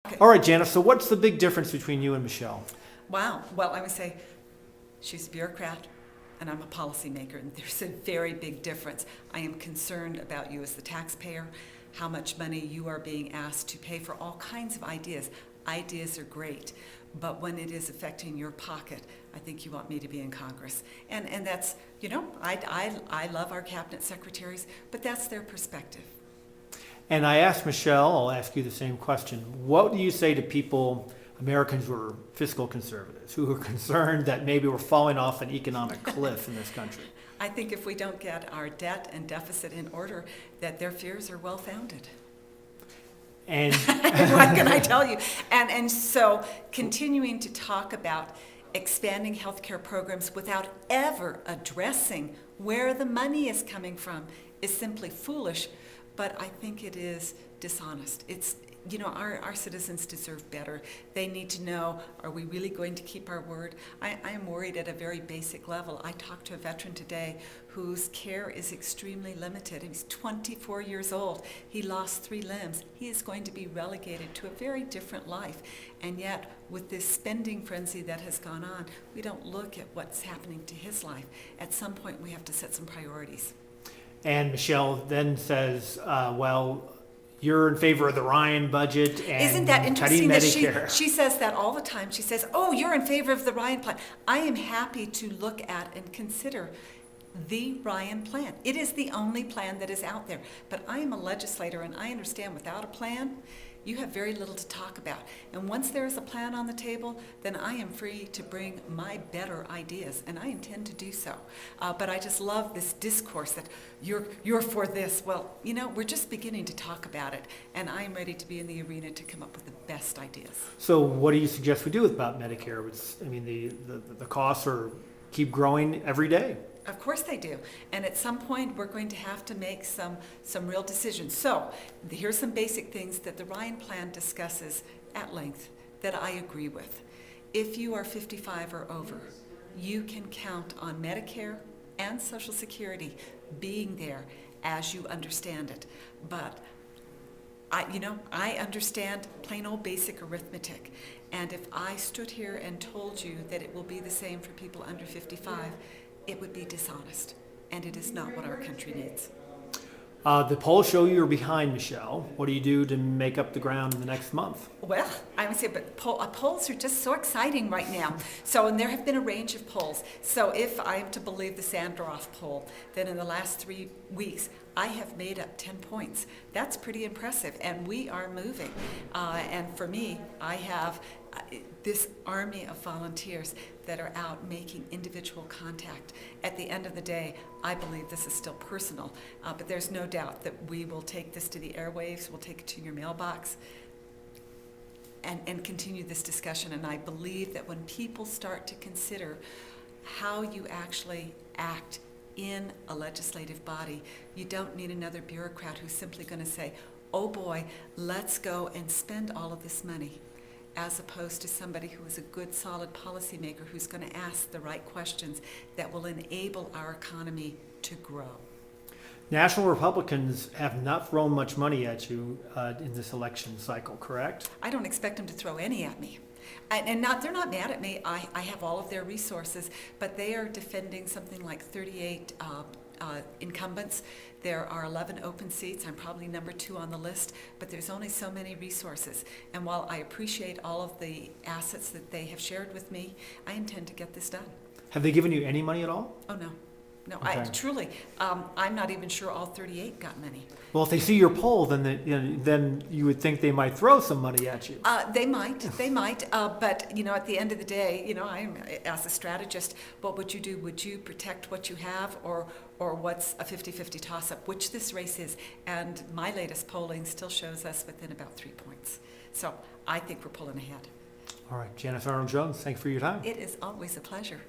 Okay. All right, Janice, so what's the big difference between you and Michelle? Wow. Well, I would say she's a bureaucrat and I'm a policymaker, and there's a very big difference. I am concerned about you as the taxpayer, how much money you are being asked to pay for all kinds of ideas. Ideas are great, but when it is affecting your pocket, I think you want me to be in Congress. And that's, I love our cabinet secretaries, but that's their perspective. And I asked Michelle, I'll ask you the same question. What do you say to people, Americans who are fiscal conservatives, who are concerned that maybe we're falling off an economic cliff in this country? I think if we don't get our debt and deficit in order, that their fears are well-founded. And What can I tell you? And so continuing to talk about expanding healthcare programs without ever addressing where the money is coming from is simply foolish, but I think it is dishonest. It's, our citizens deserve better. They need to know, are we really going to keep our word? I am worried at a very basic level. I talked to a veteran today whose care is extremely limited. He's 24 years old. He lost 3 limbs. He is going to be relegated to a very different life. And yet, with this spending frenzy that has gone on, we don't look at what's happening to his life. At some point, we have to set some priorities. And Michelle then says, well, you're in favor of the Ryan budget and Isn't that interesting cutting that Medicare. she says that all the time? She says, oh, you're in favor of the Ryan plan. I am happy to look at and consider the Ryan plan. It is the only plan that is out there. But I am a legislator, and I understand without a plan, you have very little to talk about. And once there is a plan on the table, then I am free to bring my better ideas, and I intend to do so. But I just love this discourse that you're for this. Well, we're just beginning to talk about it, and I am ready to be in the arena to come up with the best ideas. So what do you suggest we do about Medicare? The costs keep growing every day. Of course they do. And at some point, we're going to have to make some real decisions. So here's some basic things that the Ryan Plan discusses at length that I agree with. If you are 55 or over, you can count on Medicare and Social Security being there as you understand it. But I understand plain old basic arithmetic. And if I stood here and told you that it will be the same for people under 55, it would be dishonest, and it is not what our country needs. The polls show you're behind Michelle. What do you do to make up the ground in the next month? Well, I would say, but polls are just so exciting right now. And there have been a range of polls. So if I am to believe the Sandroff poll, then in the last 3 weeks, I have made up 10 points. That's pretty impressive, and we are moving. And for me, I have this army of volunteers that are out making individual contact. At the end of the day, I believe this is still personal, but there's no doubt that we will take this to the airwaves, we'll take it to your mailbox, and continue this discussion. And I believe that when people start to consider how you actually act in a legislative body, you don't need another bureaucrat who's simply going to say, oh boy, let's go and spend all of this money, as opposed to somebody who is a good, solid policymaker who's going to ask the right questions that will enable our economy to grow. National Republicans have not thrown much money at you in this election cycle, correct? I don't expect them to throw any at me. They're not mad at me. I have all of their resources, but they are defending something like 38 incumbents. There are 11 open seats. I'm probably number 2 on the list, but there's only so many resources. And while I appreciate all of the assets that they have shared with me, I intend to get this done. Have they given you any money at all? Oh, no. No, Okay. Truly, I'm not even sure all 38 got money. Well, if they see your poll, then you would think they might throw some money at you. They might, but at the end of the day, I'm, as a strategist, what would you do? Would you protect what you have, or what's a 50-50 toss-up, which this race is? And my latest polling still shows us within about 3 points. So I think we're pulling ahead. All right, Janice Arnold-Jones, thanks for your time. It is always a pleasure.